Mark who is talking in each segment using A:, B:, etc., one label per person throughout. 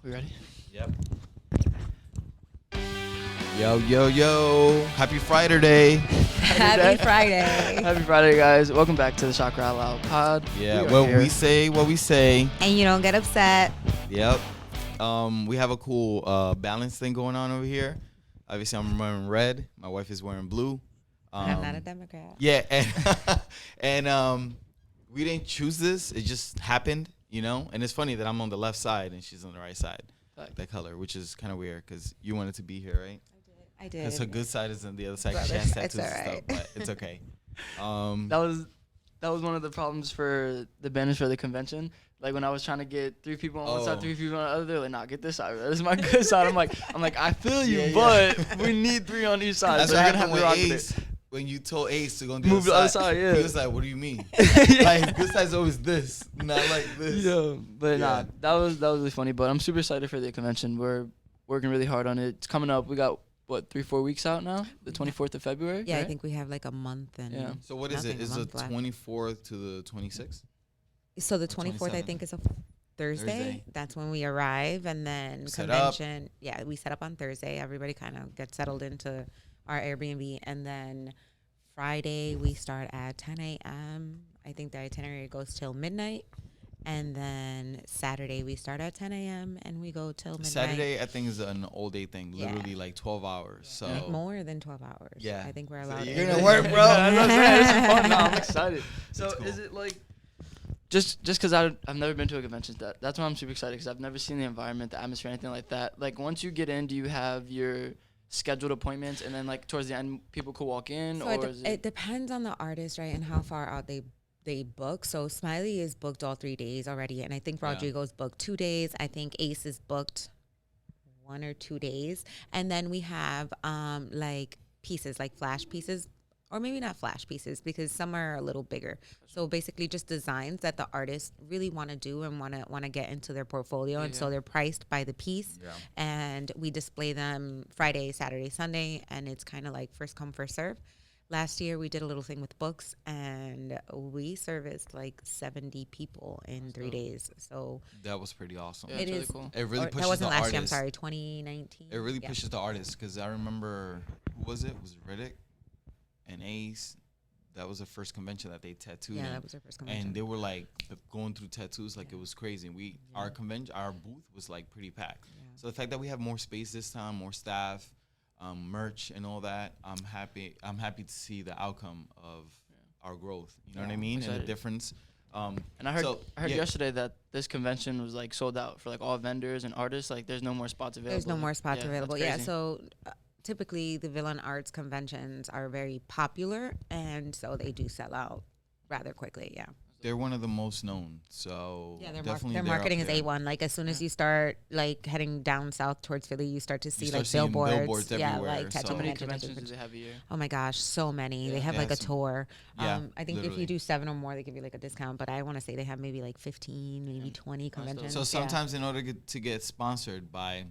A: We ready?
B: Yep. Yo. Happy Friday day.
C: Happy Friday.
A: Happy Friday, guys. Welcome back to the Chakra OutLoud pod.
B: Yeah, we say what we say.
C: And you don't get upset.
B: Yep. We have a cool balance thing going on over here. Obviously, I'm wearing red. My wife is wearing blue.
C: I'm not a Democrat.
B: Yeah, and we didn't choose this. It just happened, you know? And it's funny that I'm on the left side and she's on the right side. That color, which is kind of weird because you wanted to be here, right?
C: I did.
B: Because her good side is on the other side.
C: Brother,
B: She has tattoos
C: it's
B: and stuff, but it's okay.
A: That was one of the problems for the banners for the convention. Like when I was trying to get 3 people on one side, 3 people on the other, they're like, "Nah, get this side. This is my good side." I'm like, I feel you, but we need 3 on each side.
B: That's
A: so
B: what
A: you're gonna
B: happened
A: have
B: with
A: to rock
B: Ace.
A: with it.
B: When you told Ace to go on
A: Move
B: the other side,
A: yeah.
B: He was like, "What do you mean? Like good side's always this, not like this."
A: Yeah, but nah, that was really funny. But I'm super excited for the convention. We're working really hard on it. It's coming up. We got 3-4 weeks out now. The 24th of February.
C: Yeah,
A: right?
C: I think we have like a month and.
A: Yeah.
B: So what is it? Is it 24th to the 26th?
C: So the 24th, I think, is a Thursday. That's when we arrive, and then convention. Yeah, we set up on Thursday. Everybody kind of gets settled into our Airbnb, and then Friday we start at 10 a.m. I think the itinerary goes till midnight. And then Saturday we start at 10 a.m. and we go till midnight.
B: Saturday, I think, is an all day thing. Literally like 12 hours. So
C: like more than 12 hours.
B: Yeah.
C: I think we're allowed.
B: You're gonna work, bro.
A: This is fun. No, I'm excited. So
B: cool.
A: is it like just because I've never been to a convention? That's why I'm super excited because I've never seen the environment, the atmosphere, anything like that. Like once you get in, do you have your scheduled appointments and then like towards the end people could walk in,
C: So
A: or
C: it depends on the artist, right, and how far out they book. So Smiley is booked all 3 days already, and I think Rodrigo's booked 2 days. I think Ace is booked 1 or 2 days, and then we have like pieces, like flash pieces, or maybe not flash pieces because some are a little bigger. So basically, just designs that the artists really want to do and want to get into their portfolio, and so they're priced by the piece, and we display them Friday, Saturday, Sunday, and it's kind of like first come first serve. Last year, we did a little thing with books, and we serviced like 70 people in 3 days. So
B: that was pretty awesome.
A: Yeah,
C: it
A: really
C: is
A: cool.
B: It really pushes
C: that wasn't
B: the
C: last
B: artist.
C: year. I'm sorry, 2019.
B: It really pushes the artist because I remember, who was it? Was it Riddick and Ace? That was the first convention that they tattooed.
C: Yeah,
B: in.
C: that was our first convention.
B: And they were like going through tattoos like it was crazy. And our booth was like pretty packed.
C: Yeah.
B: So the fact that we have more space this time, more staff, merch and all that, I'm happy to see the outcome of our growth. You know what I mean? And the difference.
A: And I heard yesterday that this convention was like sold out for like all vendors and artists. Like there's no more spots available.
C: There's no more spots available.
A: That's
C: Yeah,
A: crazy.
C: so typically the Villain Arts conventions are very popular, and so they do sell out rather quickly. Yeah.
B: They're one of the most known. So
C: Yeah,
B: definitely
C: their marketing is
B: there.
C: A1. Like as soon as you start like heading down south towards Philly, you start to see
B: start
C: like
B: seeing
C: billboards.
B: billboards everywhere,
C: like
B: so-
A: How
C: tattoo
A: many
C: convention,
A: conventions do they have a year?
C: Oh my gosh, so many. They have
B: They
C: like a
B: have some-
C: tour.
B: Yeah,
C: I think if
B: literally.
C: you do 7 or more, they give you like a discount. But I want to say they have maybe like 15, maybe 20 conventions.
B: So sometimes in order to get sponsored by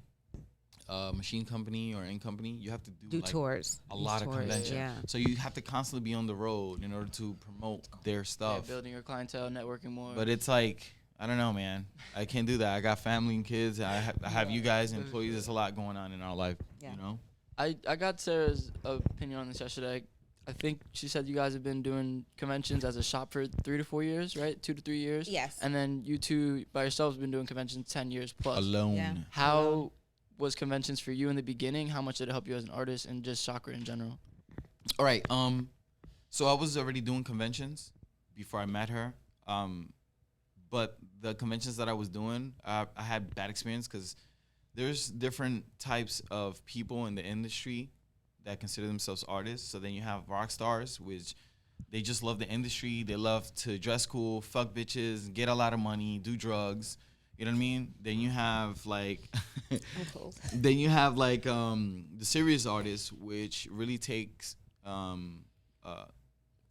B: a machine company or any company, you have to do like
C: tours.
B: a lot of conventions.
C: Yeah.
B: So you have to constantly be on the road in order to promote their
A: Yeah,
B: stuff.
A: building your clientele, networking more.
B: But it's like, I don't know, man. I can't do that. I got family and kids. I have you guys, employees. There's a lot going on in our life,
C: Yeah.
B: you know?
A: I got Sarah's opinion on this yesterday. I think she said you guys have been doing conventions as a shop for 3 to 4 years, right? 2 to 3 years.
C: Yes.
A: And then you two by yourselves have been doing conventions 10 years plus.
B: Alone.
C: Yeah.
A: How was conventions for you in the beginning? How much did it help you as an artist and just chakra in general?
B: All right. So I was already doing conventions before I met her. But the conventions that I was doing, I had bad experience because there's different types of people in the industry that consider themselves artists. So then you have rock stars, which they just love the industry. They love to dress cool, fuck bitches, get a lot of money, do drugs. You know what I mean? Then you have like, the serious artists, which really takes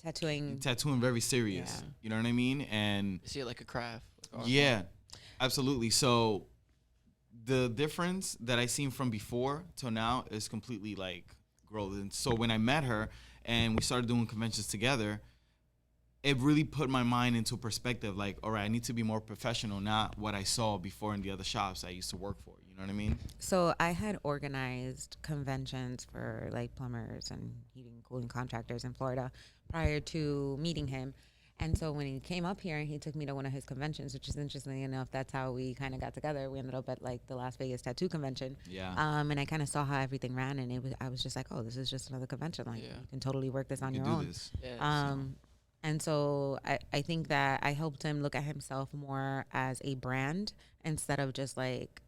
C: Tattooing
B: very serious.
C: Yeah.
B: You know what I mean? And
A: You see it like a craft. Like art
B: yeah,
A: form.
B: absolutely. So the difference that I seen from before till now is completely like growth. And so when I met her and we started doing conventions together, it really put my mind into perspective. Like, all right, I need to be more professional, not what I saw before in the other shops I used to work for. You know what I mean?
C: So I had organized conventions for like plumbers and heating and cooling contractors in Florida prior to meeting him. And so when he came up here and he took me to one of his conventions, which is interesting enough, that's how we kind of got together. We ended up at like the Las Vegas Tattoo Convention.
B: Yeah.
C: And I kind of saw how everything ran, and I was just like, oh, this is just another convention. Like you can totally work this on your own. And so I think that I helped him look at himself more as a brand instead of just like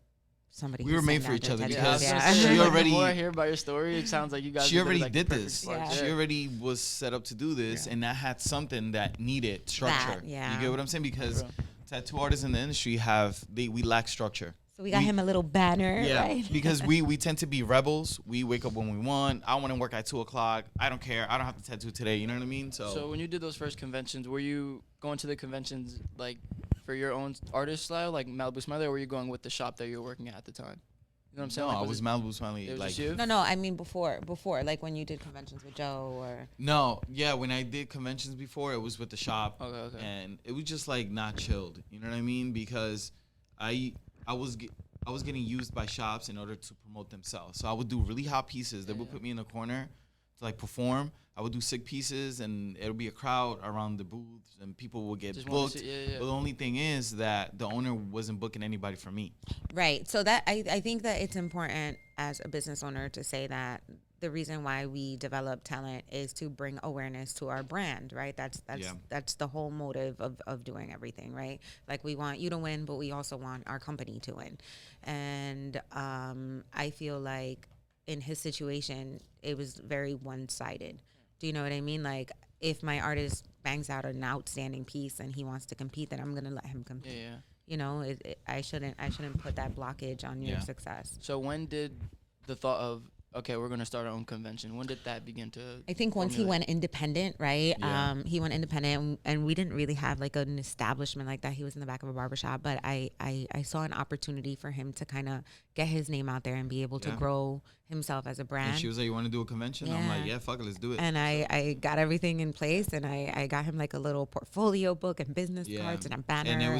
C: somebody.
B: We were made for each other because
A: she already. The more I hear about your story, it sounds like you guys.
B: She already did this. She already was set up to do this, and that had something that needed structure. You get what I'm saying? Because tattoo artists in the industry we lack structure.
C: So we got him a little banner, right?
B: Because we tend to be rebels. We wake up when we want. I want to work at 2:00. I don't care. I don't have to tattoo today. You know what I mean?
A: So when you did those first conventions, were you going to the conventions like for your own artist style, like Malibu Smiley, or were you going with the shop that you were working at the time? You know what I'm saying?
B: No,
A: like,
B: I was Malibu Smiley.
A: It was
B: like
A: just you?
C: No. I mean before, like when you did conventions with Joe or.
B: No, yeah, when I did conventions before, it was with the shop.
A: Okay.
B: And it was just like not chilled. You know what I mean? Because I was getting used by shops in order to promote themselves. So I would do really hot pieces. They would put me in a corner to like perform. I would do sick pieces, and it'll be a crowd around the booths, and people will get booked. But the only thing is that the owner wasn't booking anybody for me.
C: Right. So that I think that it's important as a business owner to say that the reason why we develop talent is to bring awareness to our brand, right? That's the whole motive of doing everything, right? Like we want you to win, but we also want our company to win. And I feel like in his situation, it was very one-sided. Do you know what I mean? Like if my artist bangs out an outstanding piece and he wants to compete, then I'm gonna let him compete.
A: Yeah.
C: You know, I shouldn't put that blockage on your success.
A: So when did the thought of okay, we're gonna start our own convention? When did that begin to?
C: I think once he went independent, right?
B: Yeah.
C: He went independent, and we didn't really have like an establishment like that. He was in the back of a barbershop, but I saw an opportunity for him to kind of get his name out there and be able to grow himself as a brand.
B: And she was like, "You want to do a convention?" I'm like, "Yeah, fuck it, let's do it."
C: And I got everything in place, and I got him like a little portfolio book and business cards and a banner.
B: And it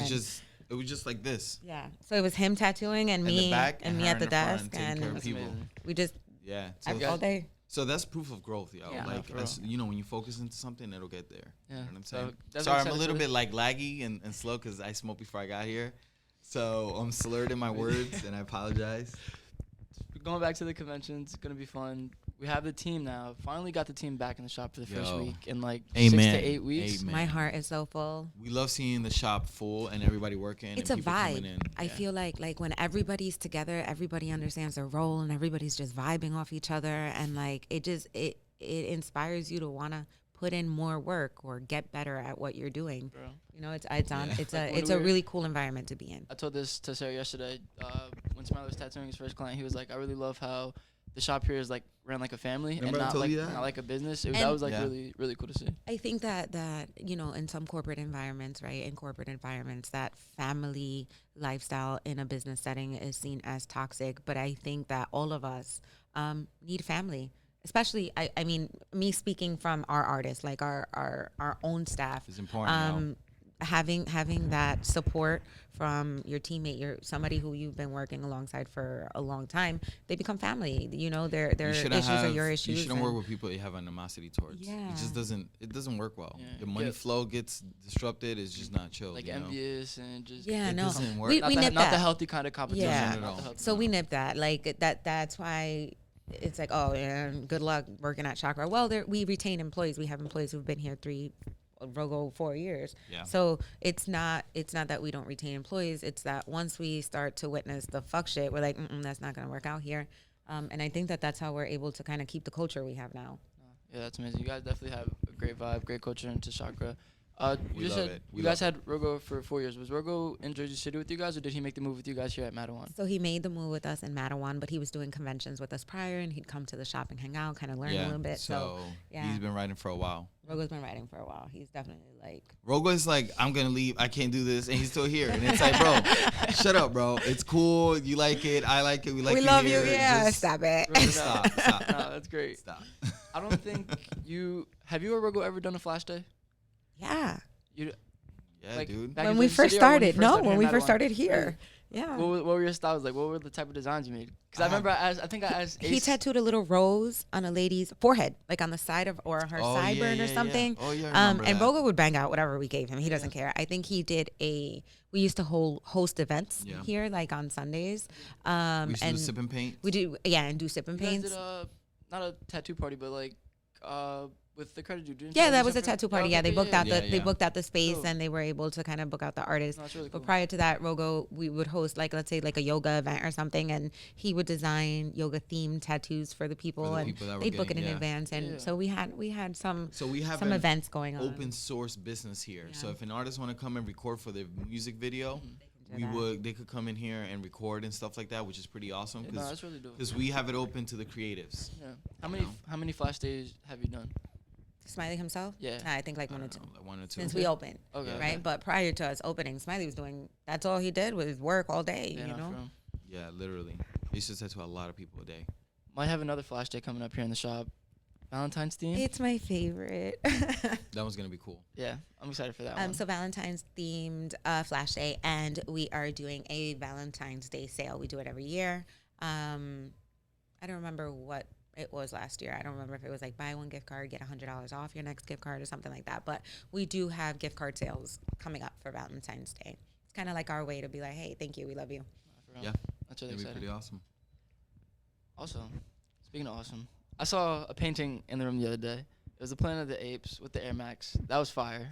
B: was just like this.
C: Yeah. So it was him tattooing and me
B: at
C: the desk,
B: and
C: we just.
B: Yeah,
C: all day.
B: So that's proof of growth, yo.
C: Yeah.
B: Like, you know, when you focus into something, it'll get there.
A: Yeah.
B: You know what I'm saying?
A: So
B: sorry, I'm a little bit like laggy and slow because I smoked before I got here. So I'm slurred in my words, and I apologize.
A: Going back to the conventions, it's going to be fun. We have the team now. Finally got the team back in the shop for the first week in like 6 to 8 weeks.
C: My heart is so full.
B: We love seeing the shop full and everybody working.
C: It's
B: and
C: a
B: people
C: vibe.
B: coming in.
C: I feel like when everybody's together, everybody understands their role and everybody's just vibing off each other, and like it inspires you to want to put in more work or get better at what you're doing. Bro. You know, it's a really cool environment to be in.
A: I told this to Sarah yesterday when Smiley was tattooing his first client. He was like, I really love how the shop here is like ran like a family and not like a business. That was like really, really cool to see.
C: I think that you know, in some corporate environments, right, that family lifestyle in a business setting is seen as toxic. But I think that all of us need family. Especially, I mean, me speaking from our artists, like our own staff.
B: It's important.
C: Having that support from your teammate, somebody who you've been working alongside for a long time, they become family. You know, their issues are your issues.
B: You shouldn't work with people you have animosity towards. Yeah. It doesn't work well. Yeah. The money flow gets disrupted. It's just not chill.
A: Like envious and just
C: it
B: doesn't work.
C: We nip
A: not
C: that.
A: the healthy kind of competition.
C: Yeah. So we nip that. Like that's why. It's like, oh, yeah, good luck working at Chakra. Well, we retain employees. We have employees who've been here 4 years. Yeah. So it's not that we don't retain employees. It's that once we start to witness the fuck shit, we're like, that's not going to work out here. And I think that's how we're able to kind of keep the culture we have now.
A: Yeah, that's amazing. You guys definitely have a great vibe, great culture into Chakra. You guys had Rogo for 4 years. Was Rogo in Jersey City with you guys, or did he make the move with you guys here at Mattawan?
C: So he made the move with us in Mattawan, but he was doing conventions with us prior, and he'd come to the shop and hang out, kind of learn a little bit. So
B: he's been writing for a while.
C: Rogo's been writing for a while. He's definitely like...
B: Rogo's like, I'm going to leave. I can't do this. And he's still here. And it's like, bro, shut up, bro. It's cool. You like it. I like it. We
C: love you. Yeah, just stop it.
B: Stop.
A: No, that's great.
B: Stop.
A: I don't think have you or Rogo ever done a flash day?
C: Yeah.
A: You
B: Yeah,
A: like,
B: dude.
A: back
C: When
A: in
C: we
A: Jersey
C: first
A: City or
C: started.
A: here
C: No,
A: in
C: when we
A: Mattawan?
C: first started here.
A: Really?
C: Yeah.
A: What were your styles like? What were the type of designs you made? Because I remember I think I asked
C: He
A: Ace.
C: tattooed a little rose on a lady's forehead, like on the side of or her
B: Oh, yeah,
C: sideburn
B: yeah,
C: or
B: yeah.
C: something.
B: Oh, yeah, I remember
C: And
B: that.
C: Rogo would bang out whatever we gave him. He doesn't care. I think he did we used to host events
B: Yeah.
C: here, like on Sundays.
B: We used to
C: And
B: do sip and paint.
C: we do, and do sip and
A: You guys
C: paints.
A: did not a tattoo party, but like with the credit didn't you
C: Yeah,
A: guys
C: that
A: do
C: was a
A: something?
C: tattoo party.
A: okay,
C: Yeah, they booked out
B: Yeah,
C: they
B: yeah.
C: booked out the space
A: Cool.
C: and they were able to kind of book out the artists.
A: No, that's really
C: But
A: cool.
C: prior to that, Rogo, we would host like, let's say, like a yoga event or something, and he would design yoga themed tattoos for the people, and
B: people that were
C: they'd book it
B: getting-
C: in
B: yeah.
C: advance. And
A: Yeah.
C: so we had some
B: So we have
C: some
B: an
C: events going on.
B: open source business here. So
C: Yeah.
B: if an artist want to come and record for their music video,
C: do
B: they could come in here and record and stuff like that, which is pretty awesome
A: Yeah, no, that's really dope.
B: because we have it open to the creatives.
A: Yeah. How many flash days have you done?
C: Smiley himself?
A: Yeah.
C: I think like
B: I
C: one or
B: don't
C: two.
B: know, like 1 or 2.
C: Since we opened,
A: Okay.
B: Yeah.
C: right? But prior to us opening, Smiley was doing, that's all he did was work all day,
A: Yeah,
C: you
A: no,
C: know?
A: for real.
B: Yeah, literally. I used to tattoo a lot of people a day.
A: Might have another flash day coming up here in the shop. Valentine's theme.
C: It's my favorite.
B: That one's gonna be cool.
A: Yeah, I'm excited for that one.
C: So Valentine's themed flash day, and we are doing a Valentine's Day sale. We do it every year. I don't remember what it was last year. I don't remember if it was like buy one gift card, get $100 off your next gift card or something like that. But we do have gift card sales coming up for Valentine's Day. It's kind of like our way to be like, hey, thank you, we love you.
A: For real.
B: Yeah.
A: That's really
B: That'd be
A: exciting.
B: pretty awesome.
A: Also, speaking of awesome, I saw a painting in the room the other day. It was the Planet of the Apes with the Air Max. That was fire.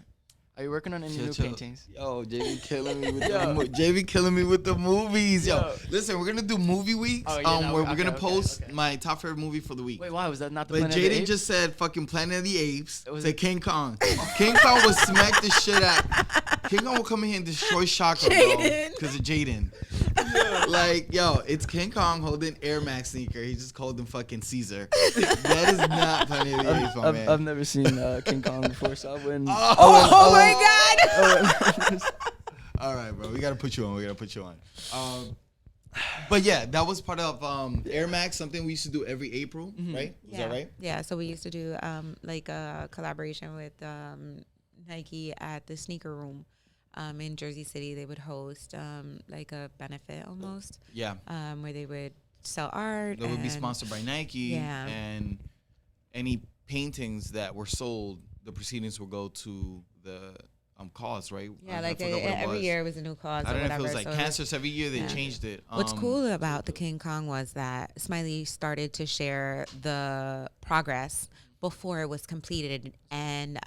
A: Are you working on any new paintings?
B: Yo, JV killing me with
A: Yo.
B: JV killing me with the movies. Yo,
A: Yo.
B: listen, we're gonna do movie weeks.
A: Oh, yeah, no,
B: where
A: okay,
B: we're gonna
A: okay,
B: post
A: okay.
B: my top favorite movie for the week.
A: Wait, why was that not the
B: But
A: Planet of the
B: Jaden
A: Apes?
B: just said fucking Planet of the Apes
A: It was-
B: to King Kong. King Kong would smack the shit out. King Kong will come in here and destroy Chakra, bro,
C: Jaden.
B: because of Jaden. Like, yo, it's King Kong holding Air Max sneaker. He just called him fucking Caesar. That is not Planet of the Apes, my man.
A: I've never seen King Kong before, so I wouldn't.
C: Oh my God.
B: All right, bro. We gotta put you on. But yeah, that was part of Air Max, something we used to do every April, right? Was that right?
C: Yeah, so we used to do like a collaboration with Nike at the sneaker room in Jersey City. They would host like a benefit almost,
B: Yeah.
C: where they would sell art.
B: That would be
C: and-
B: sponsored by Nike.
C: Yeah.
B: And any paintings that were sold, the proceedings will go to the cause, right?
C: Yeah,
B: I
C: like
B: forgot what it
C: every
B: was.
C: year was a new cause
B: I
C: or
B: don't know if
C: whatever.
B: it was like
C: so
B: cancer. So every year they
C: yeah.
B: changed it.
C: What's cool about the King Kong was that Smiley started to share the progress before it was completed, and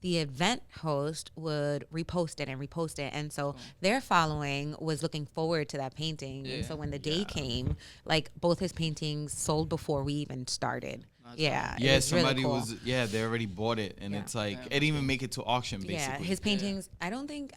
C: the event host would repost it, and so their following was looking forward to that painting. And so when the day came, like both his paintings sold before we even started. Yeah, it
B: Yeah,
C: was really
B: somebody
C: cool.
B: was. Yeah, they already bought it, and
C: Yeah.
B: it's like
A: Yeah,
B: it didn't even make it to auction. Basically,
C: Yeah, his paintings. I don't think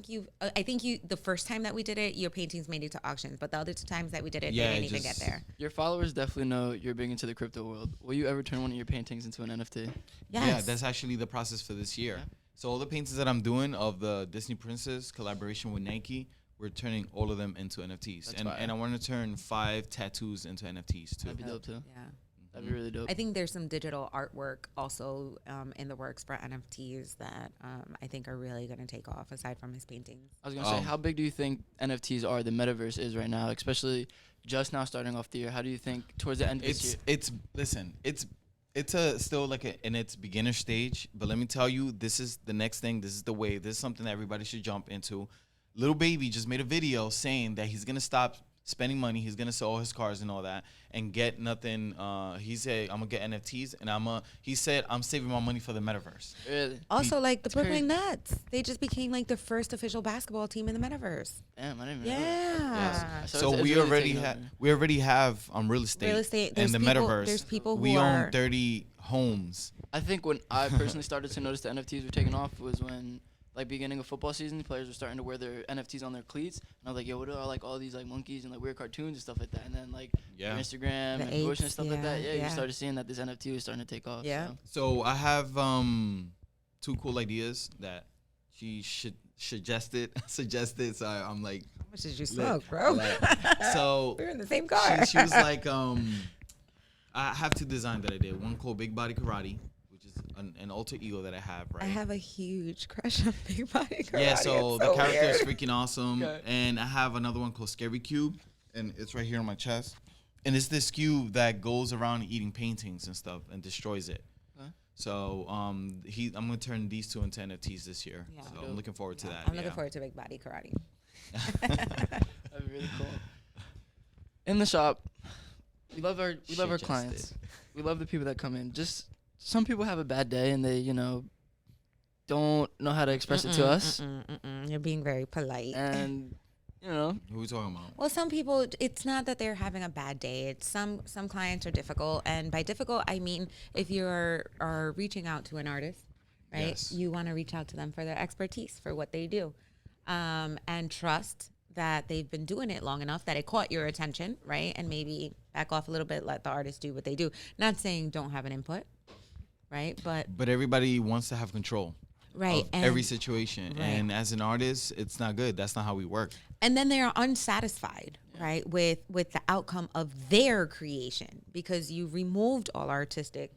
C: you. I think you. The first time that we did it, your paintings made it to auctions, but the other two times that we did it,
B: Yeah,
C: they didn't
B: it
C: even get
B: just-
C: there.
A: Your followers definitely know you're big into the crypto world. Will you ever turn one of your paintings into an NFT?
C: Yes.
B: Yeah, that's actually the process for this year.
A: Yeah.
B: So all the paintings that I'm doing of the Disney Princess collaboration with Nike, we're turning all of them into NFTs.
A: That's
B: And
A: fire.
B: I want to turn 5 tattoos into NFTs too.
A: That'd be dope too.
C: Yeah.
A: That'd be really dope.
C: I think there's some digital artwork also in the works for NFTs that I think are really going to take off aside from his paintings.
A: I was gonna say, how big do you think NFTs are? The metaverse is right now, especially just now starting off the year. How do you think towards the end of this year?
B: It's still like in its beginner stage, but let me tell you, this is the next thing. This is the wave. This is something that everybody should jump into. Lil Baby just made a video saying that he's gonna stop spending money. He's gonna sell all his cars and all that, and get nothing. He said, "I'm gonna get NFTs," and he said, "I'm saving my money for the metaverse."
A: Really?
C: Also, like the
A: It's crazy.
C: Brooklyn Nets, they just became like the first official basketball team in the metaverse.
A: Damn, I didn't even know that.
C: Yeah.
A: So
B: So
A: it's
B: we
A: really
B: already
A: taking
B: have
A: over.
B: real estate,
C: Real estate.
B: and
C: There's
B: the
C: people,
B: metaverse.
C: There's people who
B: We
C: are.
B: own 30 homes.
A: I think when I personally started to notice the NFTs were taking off was when, like, beginning of football season, players were starting to wear their NFTs on their cleats, and I was like, yo, what are like all these like monkeys and like weird cartoons and stuff like that? And then like
B: Yeah.
A: your Instagram
C: The
A: and Bush and
C: apes,
A: stuff like that.
C: yeah,
A: Yeah,
C: yeah.
A: you started seeing that this NFT was starting to take off.
C: Yeah.
A: So.
B: So I have 2 cool ideas that she should suggested. So I'm like,
C: How much did you
B: lit.
C: smoke, bro?
B: So
C: We're in the same car.
B: she was like, I have 2 designs that I did. One called Big Body Karate, which is an alter ego that I have, right?
C: I have a huge crush on Big Body Karate.
B: Yeah, so the character is
C: weird.
B: freaking awesome.
A: Okay.
B: And I have another one called Scary Cube, and it's right here on my chest. And it's this cube that goes around eating paintings and stuff and destroys it.
A: Huh?
B: So I'm gonna turn these two into NFTs this year.
C: Yeah.
B: So I'm looking forward to that.
C: I'm looking forward to Big Body Karate.
A: That'd be really cool. In the shop, we love our clients. We love the people that come in. Just some people have a bad day and they, don't know how to express it to us.
C: You're being very polite.
A: And
B: Who are we talking about?
C: Well, some people, it's not that they're having a bad day. It's some clients are difficult, and by difficult I mean if you are reaching out to an artist, right?
B: Yes.
C: You want to reach out to them for their expertise for what they do, and trust that they've been doing it long enough that it caught your attention, right? And maybe back off a little bit, let the artist do what they do. Not saying don't have an input, right? But
B: Everybody wants to have control.
C: right,
B: Of
C: and
B: every situation.
C: right.
B: And as an artist, it's not good. That's not how we work.
C: and then they are unsatisfied, right, with the outcome of their creation because you removed all artistic.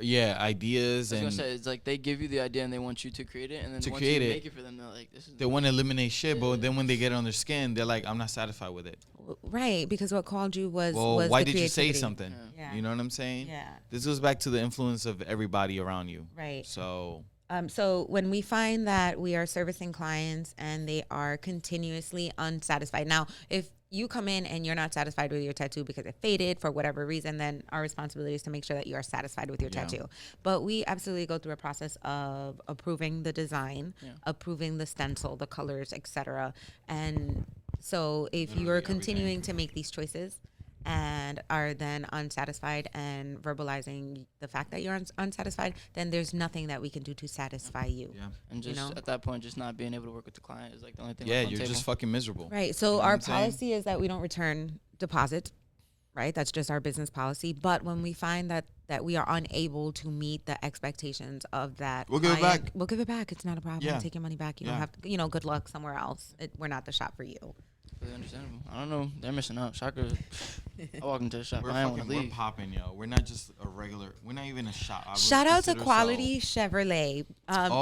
B: Ideas
A: I was
B: and
A: gonna say it's like they give you the idea and they want you to create it, and then
B: To
A: once
B: create
A: you
B: it,
A: make it for them, they're like, "This is."
B: they want to eliminate shit, but then when they get on their skin, they're like, I'm not satisfied with it.
C: Right, because what called you was
B: Why
C: the
B: did you say
C: creativity.
B: something?
C: Yeah.
B: You know what I'm saying?
C: Yeah.
B: This goes back to the influence of everybody around you.
C: Right.
B: So
C: So when we find that we are servicing clients and they are continuously unsatisfied. Now, if you come in and you're not satisfied with your tattoo because it faded for whatever reason, then our responsibility is to make sure that you are satisfied with your tattoo. But we absolutely go through a process of approving the design, approving the stencil, the colors, etc. And so if you are continuing to make these choices and are then unsatisfied and verbalizing the fact that you're unsatisfied, then there's nothing that we can do to satisfy you.
B: yeah.
A: And just at that point, just not being able to work with the client is like the only thing.
B: Yeah,
A: left on
B: you're
A: the
B: just
A: table.
B: fucking miserable.
C: Right. So
B: You know
C: our
B: what I'm saying?
C: policy is that we don't return deposits, right? That's just our business policy. But when we find that we are unable to meet the expectations of that
B: We'll give it
C: client,
B: back.
C: We'll give it back. It's not a problem.
B: Yeah.
C: Take your money back. You don't
B: Yeah.
C: have to, good luck somewhere else. We're not the shop for you.
A: Really understandable. I don't know. They're missing out. Chakra. I walk into the shop.
B: We're
A: I don't want
B: fucking,
A: to
B: we're
A: leave.
B: popping, yo. We're not just a regular. We're not even a shop. I would
C: Shout out to
B: consider
C: Quality Chevrolet.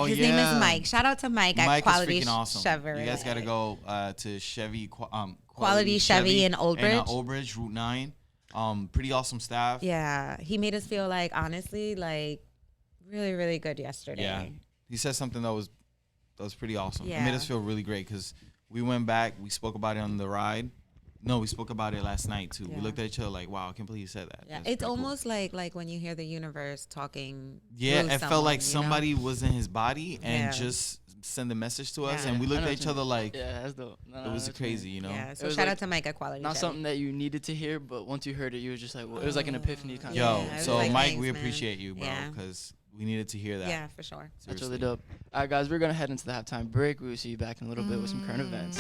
C: His name
B: yeah.
C: is Mike. Shout out to Mike at
B: Mike
C: Quality
B: is freaking awesome.
C: Chevrolet.
B: You guys gotta go to Chevy.
C: Quality Chevy in Old Bridge.
B: Old Bridge, Route 9. Pretty awesome staff.
C: Yeah, he made us feel like, honestly, like really, really good yesterday.
B: Yeah. He said something that was pretty awesome. It
C: Yeah.
B: made us feel really great because we went back. We spoke about it on the ride. No, we spoke about it last night too.
C: Yeah.
B: We looked at each other like, wow, I can't believe you said that.
C: Yeah,
B: That's
C: it's
B: pretty cool.
C: almost like when you hear the universe talking.
B: Yeah,
C: through
B: it felt like
C: someone,
B: somebody was in his body and
C: Yeah.
B: just sent a message to us,
C: Yeah.
B: and we
A: I
B: looked
A: know
B: at
A: what
B: each
A: you
B: other
A: mean.
B: like
A: Yeah, that's dope. No,
B: it
A: no,
B: was
A: that's what you
B: crazy,
A: mean.
B: you know.
C: Yeah,
A: It
C: so
A: was
C: shout
A: like
C: out to Mike at Quality
A: Not
C: Chevy.
A: something that you needed to hear, but once you heard it, you were just like, well, it was like an epiphany kind
B: Yo,
A: of.
C: Yeah, it was
B: so
C: like,
B: Mike,
C: thanks,
B: we
C: man.
B: appreciate you, bro,
C: Yeah.
B: because we needed to hear that.
C: Yeah, for sure.
A: That's really
B: Seriously.
A: dope. All right, guys, we're gonna head into the halftime break. We will see you back in a little bit with some current events.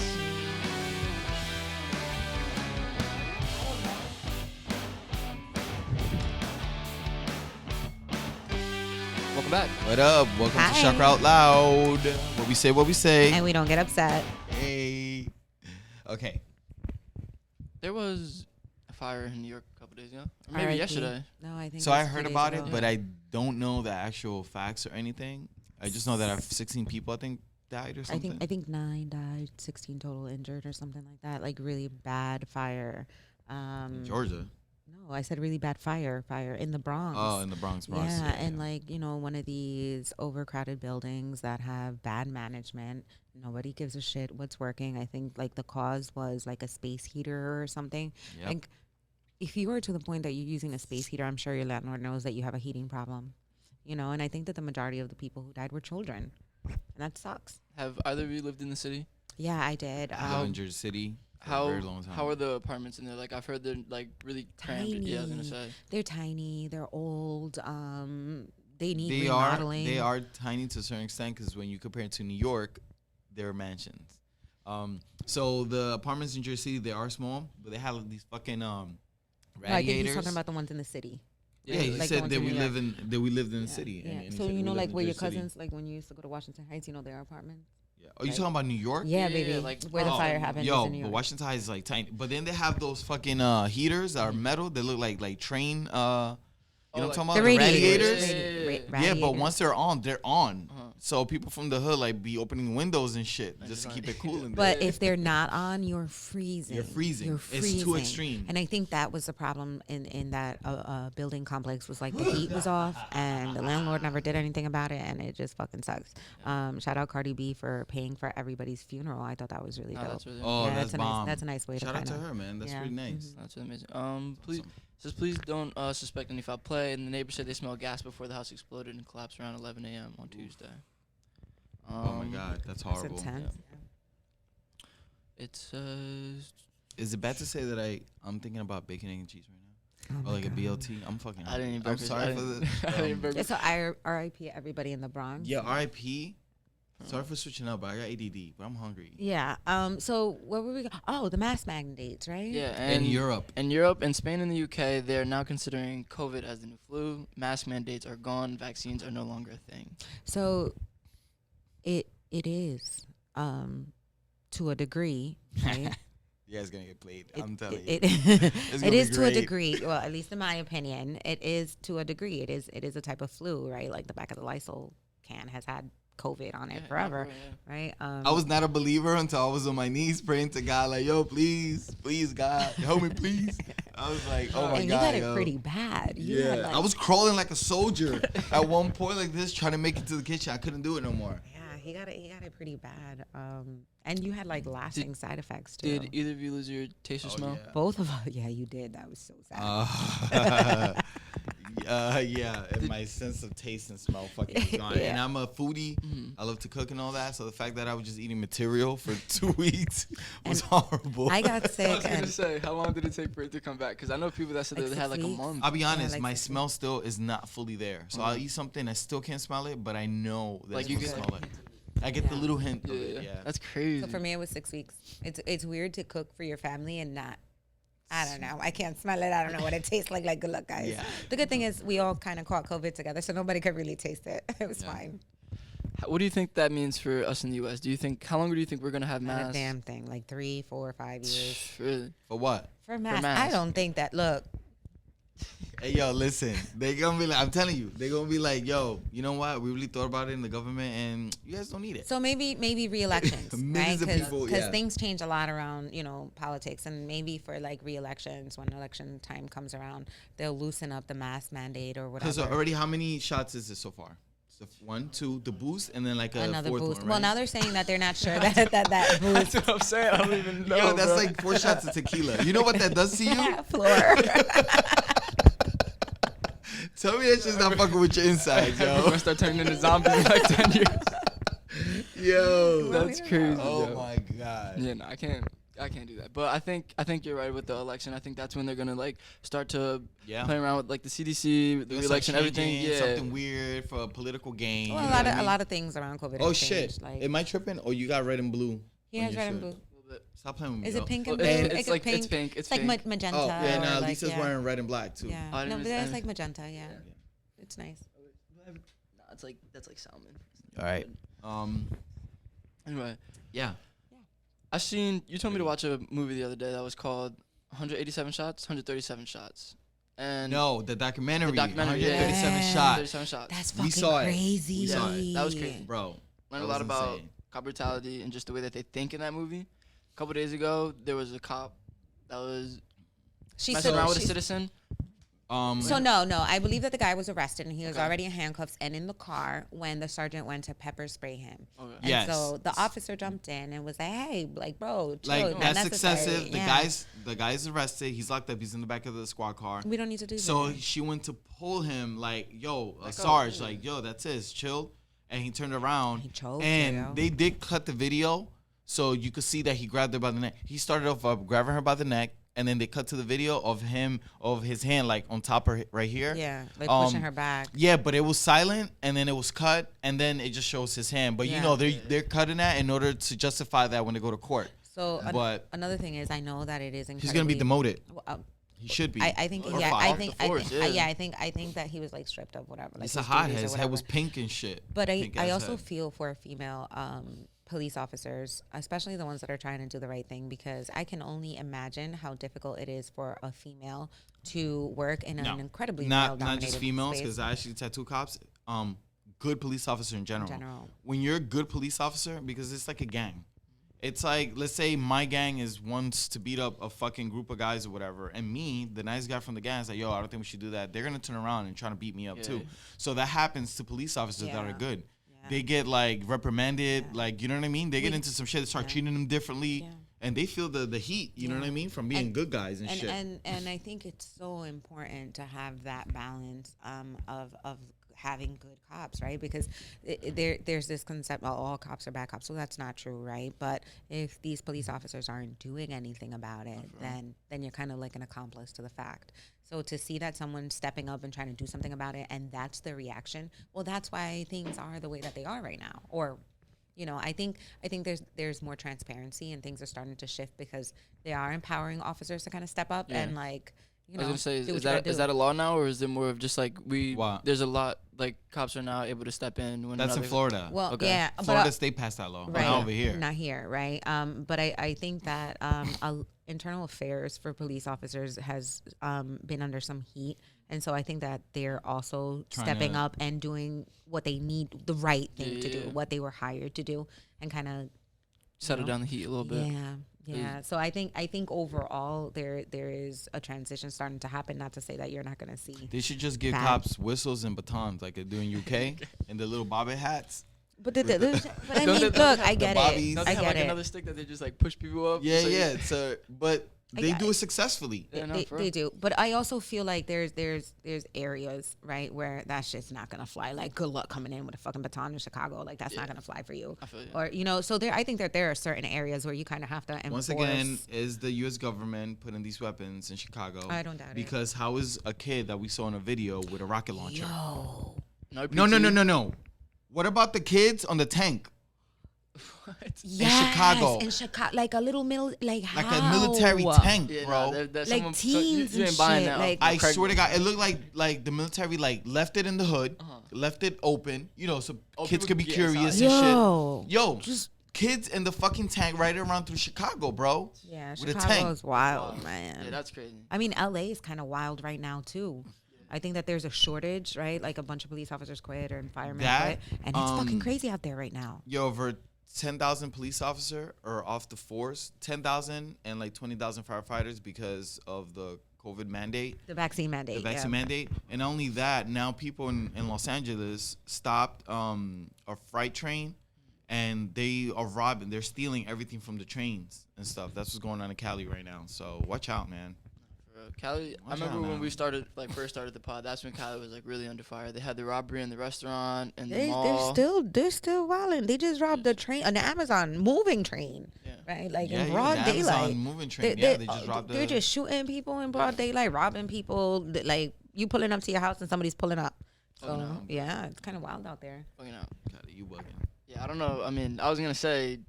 A: Welcome back.
B: What up? Welcome
C: Hi.
B: to Chakra OutLoud. What we say, what we say.
C: And we don't get upset.
B: Hey. Okay.
A: There was a fire in New York a couple days ago, or maybe
C: RIP.
A: yesterday.
C: No, I think
B: So
C: it's
B: I
C: 2
B: heard
C: days
B: about
C: ago.
B: it, but I don't know the actual facts or anything. I just know that 16 people, I think, died or something.
C: I think 9 died, 16 total injured or something like that. Like really bad fire.
B: In Georgia.
C: No, I said really bad fire in the Bronx.
B: Oh, in the Bronx.
C: Yeah, and like, one of these overcrowded buildings that have bad management. Nobody gives a shit what's working. I think like the cause was like a space heater or something.
B: Yep.
C: Like if you are to the point that you're using a space heater, I'm sure your landlord knows that you have a heating problem. And I think that the majority of the people who died were children. And that sucks.
A: Have either of you lived in the city?
C: Yeah, I did.
B: I lived in Jersey City for a very long time.
A: How are the apartments in there? Like I've heard they're like really cramped. Yeah, I was gonna say.
C: They're tiny. They're old. They need
B: They
C: remodeling.
B: are tiny to a certain extent because when you compare it to New York, they're mansions. So the apartments in Jersey City, they are small, but they have these fucking
C: No, I
B: radiators.
C: think he's talking about the ones in the city.
B: Yeah, he
C: like the
B: said
C: ones
B: that
C: in
B: we
C: New
B: live
C: York.
B: in the city.
C: Yeah.
B: And he
C: So
B: said we live
C: like
B: in
C: where your
B: Jersey City.
C: cousins, like when you used to go to Washington Heights, their apartments.
B: Yeah. Oh, you
C: Right.
B: talking about New York?
C: Yeah,
A: Yeah,
C: baby.
A: like,
C: where the
A: oh,
C: fire happened is
B: Yo,
C: in New
B: but
C: York.
B: Washington Heights is like tiny. But then they have those fucking heaters that are metal. They look like train.
A: Oh
B: You know what I'm
A: like
B: talking about? The
C: radiators.
B: radiators. Yeah, but once they're on, they're on.
A: Uh-huh.
B: So people from the hood like be opening windows and shit just to keep it cool. In there.
C: But if they're not on, you're freezing.
B: You're freezing. It's too extreme.
C: And I think that was the problem in that building complex was like the heat was off and the landlord never did anything about it, and it just fucking sucks. Shout out Cardi B for paying for everybody's funeral. I thought that was really dope.
A: That's really
B: that's bomb.
C: That's a nice way
B: Shout
C: to
B: out to
C: kind
B: her, man. That's pretty nice.
A: That's really amazing. Please. Says, please don't suspect any foul play. And the neighbors said they smelled gas before the house exploded and collapsed around 11 a.m. on Tuesday.
B: Oh my God, that's horrible.
C: That's intense.
A: Yeah. It says.
B: Is it bad to say that I'm thinking about bacon, egg, and cheese right now?
C: Oh
B: or like
C: God.
B: a BLT? I'm fucking.
A: I didn't even.
B: I'm sorry for the.
A: I didn't even burger.
C: So R.I.P. everybody in the Bronx.
B: Yeah, RIP. Sorry for switching up, but I got ADD, but I'm hungry.
C: Yeah. So where were we? Oh, the mask mandates, right?
A: Yeah,
B: In Europe.
A: In Europe and Spain and the UK, they're now considering COVID as the new flu. Mask mandates are gone. Vaccines are no longer a thing.
C: So it is to a degree, right?
B: You guys gonna get played. I'm telling you.
C: It
B: It's gonna
C: it is
B: be
C: to a
B: great.
C: degree. Well, at least in my opinion, it is to a degree. It is a type of flu, right? Like the back of the Lysol can has had COVID on it forever, right?
B: I was not a believer until I was on my knees praying to God, like, yo, please, God, help me, please. I was like, oh my
C: and
B: God,
C: you got it pretty bad. You
B: Yeah,
C: had, like,
B: I was crawling like a soldier at one point, like this, trying to make it to the kitchen. I couldn't do it no more.
C: Yeah, he got it pretty bad. And you had like lasting side effects too.
A: Did either of you lose your taste or smell?
B: Yeah.
C: Both of us? Yeah, you did. That was so sad.
B: Yeah, and my sense of taste and smell fucking was gone.
C: Yeah.
B: And I'm a foodie. I love to cook and all that. So the fact that I was just eating material for 2 weeks was horrible.
C: I got
A: I
C: sick.
A: was gonna
C: And
A: say, how long did it take for it to come back? Because I know people that said
C: Like
A: they had
C: 6
A: like a
C: weeks?
A: month.
B: I'll be honest,
C: like
B: my
C: 6
B: smell still is not fully there. So I'll eat something, I still can't smell it, but I know that
A: Like,
B: I
A: you
B: can
A: get-
B: smell it. I get the
C: Yeah.
B: little hint of
A: Yeah,
B: it, yeah.
A: That's crazy.
C: so for me, it was 6 weeks. It's weird to cook for your family and not. I don't know. I can't smell it. I don't know what it tastes like. Like, good luck, guys.
B: Yeah.
C: The good thing is we all kind of caught COVID together, so nobody could really taste it. It was
B: Yeah.
C: fine.
A: What do you think that means for us in the U.S.? Do you think how long do you think we're gonna have
C: Not a
A: masks?
C: damn thing. Like 3, 4, 5 years.
A: Really?
B: For what?
C: For masks. I
A: masks.
C: don't think that. Look,
B: Hey, yo, listen. They gonna be like, I'm telling you, they gonna be like, yo, you know what? We really thought about it in the government, and you guys don't need it.
C: so maybe re-elections, right?
B: Millions of people,
C: Because
B: yeah.
C: things change a lot around, politics, and maybe for like re-elections, when election time comes around, they'll loosen up the mask mandate or
B: Because
C: whatever.
B: already, how many shots is it so far? So 1, 2, the boost, and then like a
C: Another
B: fourth
C: boost.
B: one, right?
C: Well, now they're saying that they're not sure that boost.
A: That's what I'm saying. I don't even know.
B: Yo, that's
A: bro.
B: like 4 shots of tequila. You know what that does to you?
C: floor.
B: Tell me that shit's not fucking with your insides,
A: We're
B: yo.
A: gonna start turning into zombies in like 10 years.
B: Yo.
A: That's crazy.
B: Oh
A: yo.
B: my God.
A: Yeah, no, I can't do that. But I think you're right with the election. I think that's when they're gonna like start to
B: Yeah.
A: play around with like the CDC, the
B: They'll start
A: re-election, everything.
B: changing
A: Yeah.
B: Something weird for a political gain.
C: Well,
B: you
C: a
B: know
C: lot
B: what
C: of
B: I mean?
C: a lot of things around COVID.
B: Oh
C: have
B: shit.
C: changed. Like,
B: Am I tripping? Or you got red and blue?
C: he
B: on
C: has
B: your
C: red and
B: shirt?
C: blue.
B: Stop playing with me.
C: Is
B: yo.
C: it pink
A: Well,
C: and blue?
A: it's like it's pink. It's
C: like
A: pink.
C: magenta.
B: Oh, yeah,
C: or
B: nah,
C: like,
B: Lisa's wearing red and black too.
C: Yeah.
A: I
C: No,
A: didn't
C: but
A: even-
C: that's like magenta. Yeah. It's nice.
A: No, it's like that's like salmon.
B: All right.
A: Anyway,
B: Yeah.
A: I seen you told me to watch a movie the other day that was called 187 shots, 137 shots, and
B: No, the documentary.
A: The documentary,
B: 137
C: yeah.
B: shots.
A: 137 shots.
C: That's
B: We
C: fucking
B: saw it.
C: crazy.
B: We saw it.
A: That was crazy.
B: Bro.
A: Learned a
B: that
A: lot
B: was
A: about
B: insane.
A: cop brutality and just the way that they think in that movie. A couple days ago, there was a cop that was
C: She
A: messing
C: said
A: around with a
C: she's-
A: citizen.
C: So no, I believe that the guy was arrested and he was
A: Okay.
C: already in handcuffs and in the car when the sergeant went to pepper spray him.
A: Okay.
C: And
B: Yes.
C: so the officer jumped in and was like, "Hey, like, bro, chill,
B: Like
C: not
B: that's
C: necessary."
B: excessive.
C: Yeah.
B: The guy's arrested. He's locked up. He's in the back of the squad car.
C: We don't need to do
B: So
C: that.
B: she went to pull him, like, yo,
A: Let go.
B: Sarge, like, yo, that's it, chill. And he turned around.
C: He choked,
B: and
C: yo.
B: they did cut the video, so you could see that he grabbed her by the neck. He started off grabbing her by the neck, and then they cut to the video of his hand, like, on top of right here.
C: Yeah, like pushing her back.
B: Yeah, but it was silent, and then it was cut, and then it just shows his hand. But, you
C: Yeah.
B: know, they're cutting that in order to justify that when they go to court.
C: So
B: But-
C: another thing is, I know that it is incredibly.
B: He's going to be demoted.
C: Well,
B: He should be.
C: I think
A: Or
C: yeah,
A: fired
C: I
A: off
C: think
A: the
C: I
A: force,
C: think
A: yeah.
C: I think that he was like stripped of whatever. Like
B: He's a
C: his
B: hothead.
C: duties or
B: His head was
C: whatever.
B: pink and shit.
C: But
B: Pink
C: I
B: ass
C: also
B: head.
C: feel for a female police officers, especially the ones that are trying to do the right thing, because I can only imagine how difficult it is for a female to work in an incredibly male-dominated
B: not just females,
C: space.
B: because I actually tattoo cops. Good police officer in general. When you're a good police officer, because it's like a gang. It's like, let's say my gang wants to beat up a fucking group of guys or whatever, and me, the nice guy from the gang, is like, yo, I don't think we should do that. They're gonna turn around and try to beat me up too. So that happens to police officers that are good. They get like reprimanded, like, you know what I mean? They get into some shit, they start treating them differently, and they feel the heat, you know what I mean, from being good guys and shit.
C: And I think it's so important to have that balance of having good cops, right? Because there's this concept, well, all cops are bad cops. So that's not true, right? But if these police officers aren't doing anything about it, then you're kind of like an accomplice to the fact. So to see that someone's stepping up and trying to do something about it, and that's the reaction, well, that's why things are the way that they are right now. Or, you know, I think there's more transparency, and things are starting to shift because they are empowering officers to kind of step up and, like, you know,
A: I was gonna say, is that a law now, or is it more of just like there's a lot, like, cops are now able to step in when
B: that's in Florida.
C: Well, yeah,
B: Florida State passed that law,
C: right,
B: not over here.
C: Not here, right? But I think that internal affairs for police officers has been under some heat, and so I think that they're also stepping up and doing what they need, the right thing to do, what they were hired to do, and kind of
A: settle down the heat a little bit.
C: Yeah. So I think overall there is a transition starting to happen. Not to say that you're not going to see.
B: They should just give cops whistles and batons like they do in UK and the little bobbit hats.
C: But I mean, look, I get it.
A: I get it. Another stick that they just like push people up.
B: Yeah. So, but they do it successfully.
C: They do. But I also feel like there's areas, right, where that shit's not gonna fly. Like, good luck coming in with a fucking baton in Chicago. Like, that's not gonna fly for you.
A: I feel you.
C: Or, you know, so I think that there are certain areas where you kind of have to enforce.
B: Once again, is the U.S. government putting these weapons in Chicago?
C: I don't doubt it.
B: Because how is a kid that we saw in a video with a rocket launcher?
A: No.
B: What about the kids on the tank?
C: Yes, in Chicago, like a little like
B: a military tank, bro.
C: Like teens and shit. Like,
B: I swear to God, it looked like the military like left it in the hood, left it open, you know, so kids could be curious and shit. Yo, just kids in the fucking tank riding around through Chicago, bro.
C: Yeah,
B: with
C: Chicago is wild, man.
A: Yeah, that's crazy.
C: I mean, LA is kind of wild right now too. I think that there's a shortage, right? Like a bunch of police officers quit or firemen quit, and it's fucking crazy out there right now.
B: Yo, over 10,000 police officer are off the force, 10,000 and like 20,000 firefighters because of the COVID mandate.
C: The vaccine mandate.
B: Mandate. And not only that, now people in Los Angeles stopped a freight train and they are robbing. They're stealing everything from the trains and stuff. That's what's going on in Cali right now. So watch out, man.
A: Cali, I remember when we first started the pod, that's when Cali was like really under fire. They had the robbery in the restaurant and the mall.
C: They're still wilding. They just robbed an Amazon moving train, right? Like in broad daylight.
B: Amazon moving train. They just robbed.
C: They're just shooting people in broad daylight, robbing people. Like, you pulling up to your house and somebody's pulling up. So yeah, it's kind of wild out there.
B: You bugging.
A: Yeah, I don't know. I mean, I was gonna say,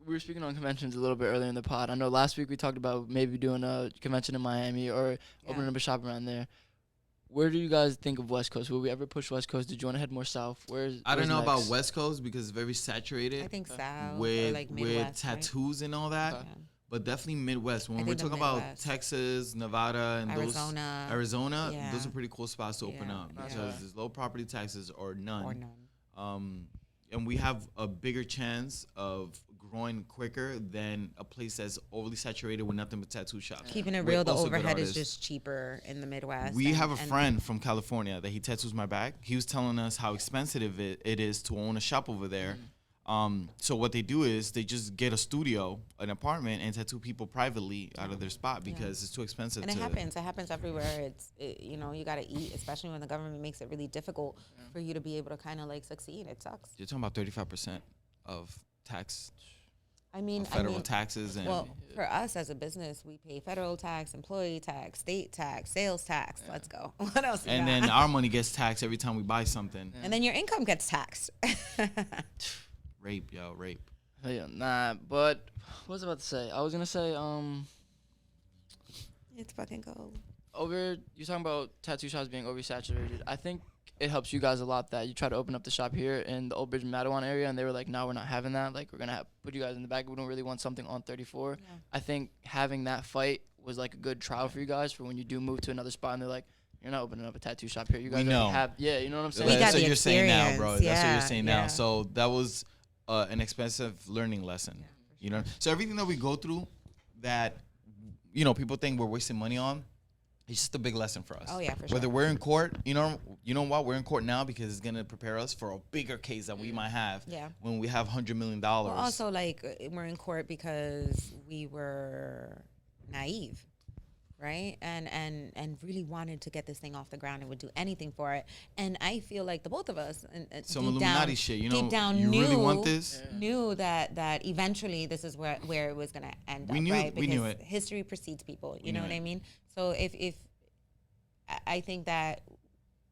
A: we were speaking on conventions a little bit earlier in the pod. I know last week we talked about maybe doing a convention in Miami or opening up a shop around there. Where do you guys think of West Coast? Will we ever push West Coast? Did you want to head more south?
B: I don't know about West Coast because it's very saturated.
C: I think south
B: with
C: or like Midwest,
B: tattoos and all that. But definitely Midwest. When we're talking about Texas, Nevada, and Arizona, those are pretty cool spots to open up because there's low property taxes or none. And we have a bigger chance of growing quicker than a place that's overly saturated with nothing but tattoo shops.
C: Keeping it real, the overhead is just cheaper in the Midwest.
B: We have a friend from California that he tattoos my back. He was telling us how expensive it is to own a shop over there. So what they do is they just get a studio, an apartment, and tattoo people privately out of their spot because it's too expensive.
C: And it happens everywhere. You know, you got to eat, especially when the government makes it really difficult for you to be able to kind of like succeed. It sucks.
B: You're talking about 35% of tax.
C: I mean,
B: federal taxes. And
C: for us as a business, we pay federal tax, employee tax, state tax, sales tax. Let's go. What else?
B: And then our money gets taxed every time we buy something.
C: And then your income gets taxed.
B: Rape, yo, rape.
A: Yeah, nah, but what was I about to say? I was gonna say,
C: it's fucking cold.
A: You're talking about tattoo shops being oversaturated. I think it helps you guys a lot that you try to open up the shop here in the Old Bridge Madawan area, and they were like, no, we're not having that. Like, we're gonna put you guys in the back. We don't really want something on 34.
C: Yeah.
A: I think having that fight was like a good trial for you guys for when you do move to another spot, and they're like, you're not opening up a tattoo shop here. You guys already have, yeah, you know what I'm saying?
C: We got
B: That's what
C: the
B: you're saying now, bro. That's what
C: experience.
B: you're saying
C: Yeah.
B: now. So that was an expensive learning lesson. You know, so everything that we go through that, you know, people think we're wasting money on, it's just a big lesson for us.
C: Oh, yeah, for sure.
B: Whether we're in court, you know what? We're in court now because it's gonna prepare us for a bigger case that we might have.
C: Yeah.
B: When we have $100 million.
C: Well, also, like, we're in court because we were naive, right? And really wanted to get this thing off the ground and would do anything for it. And I feel like the both of us, and
B: Some
C: deep
B: Illuminati
C: down,
B: shit, you
C: deep
B: know,
C: down
B: you
C: knew,
B: really want this?
C: knew that eventually this is where it was gonna end
B: We
C: up,
B: knew-
C: right?
B: we knew
C: Because
B: it.
C: history precedes people.
B: We
C: You know
B: knew
C: what
B: it.
C: I mean? So if I think that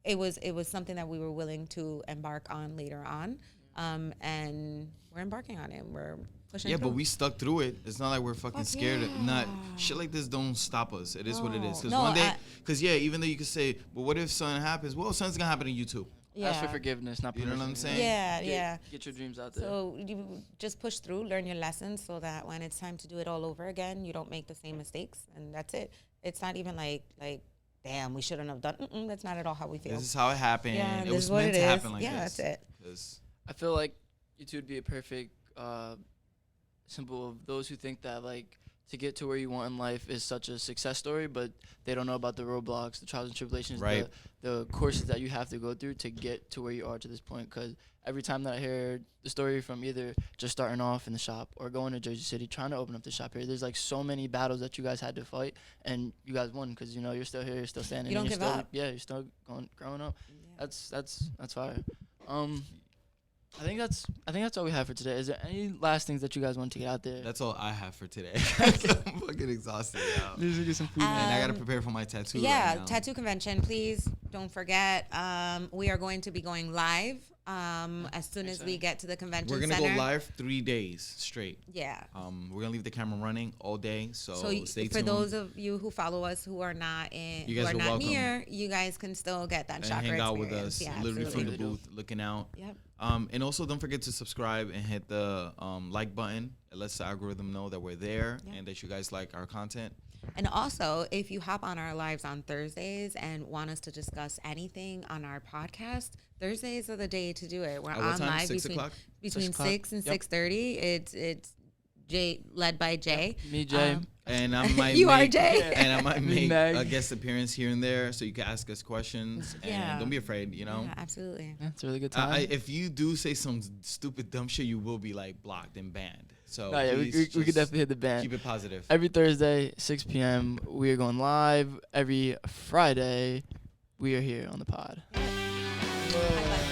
C: it was something that we were willing to embark on later on, and we're embarking on it. We're pushing.
B: Yeah,
C: through.
B: but we stuck through it. It's not like we're fucking
C: Fuck
B: scared.
C: yeah.
B: Not shit like this don't stop us. It is what it is. Because
C: No,
B: one day, because even though you could say, well, what if something happens? Well, something's gonna happen to you too.
A: Ask for forgiveness, not
B: You know what
A: permission,
B: I'm saying?
C: Yeah.
A: Get your dreams out there.
C: So you just push through, learn your lessons, so that when it's time to do it all over again, you don't make the same mistakes, and that's it. It's not even like damn, we shouldn't have done. That's not at all how we feel.
B: This is how it happened.
C: Yeah,
B: It
C: this
B: was
C: is what
B: meant
C: it
B: to
C: is.
B: happen like
C: Yeah,
B: this.
C: that's it.
B: 'Cause
A: I feel like you two would be a perfect symbol of those who think that, like, to get to where you want in life is such a success story, but they don't know about the roadblocks, the trials and tribulations,
B: Right.
A: the courses that you have to go through to get to where you are to this point. Because every time that I hear the story from either just starting off in the shop or going to Jersey City, trying to open up the shop here, there's like so many battles that you guys had to fight, and you guys won because, you know, you're still here, you're still standing.
C: You don't
A: and you're
C: give
A: still,
C: up.
A: Yeah, you're still growing up.
C: Yeah.
A: That's fire. I think that's all we have for today. Is there any last things that you guys want to get out there?
B: that's all I have for today. I'm fucking exhausted. Yeah.
A: Need to get some food.
B: And I gotta prepare for my tattoo.
C: Yeah,
B: right now.
C: tattoo convention. Please don't forget. We are going to be going live as soon as we get to the convention
B: We're gonna
C: center.
B: go live 3 days straight.
C: Yeah.
B: We're gonna leave the camera running all day. So stay
C: for
B: tuned.
C: those of you who follow us who are not in,
B: You
C: who
B: guys
C: are
B: are
C: not
B: welcome.
C: near, you guys can still get that
B: and
C: chakra
B: hang out with
C: experience.
B: us,
C: Yeah,
B: literally
C: absolutely.
B: from the booth, looking out.
C: Yep.
B: And also don't forget to subscribe and hit the like button. It lets the algorithm know that we're there and that you guys like our content.
C: And also, if you hop on our lives on Thursdays and want us to discuss anything on our podcast, Thursdays are the day to do it. We're
B: At what
C: on
B: time?
C: live
B: 6
C: between
B: o'clock?
A: 6 o'clock.
C: 6 and
A: Yep.
C: 6:30. It's Jay, led by Jay.
A: Me, Jay.
B: And I might
C: You are
B: make,
C: Jay.
B: And I might
A: Me,
B: make
A: Meg.
B: a guest appearance here and there, so you can ask us questions.
C: Yeah.
B: And don't be afraid, you know.
C: Yeah, absolutely.
A: Yeah, it's a really good time.
B: If you do say some stupid dumb shit, you will be like blocked and banned. So
A: No, yeah, we
B: please
A: could
B: just
A: definitely hit the band.
B: keep it positive.
A: Every Thursday, 6 p.m., we are going live. Every Friday, we are here on the pod.
C: I like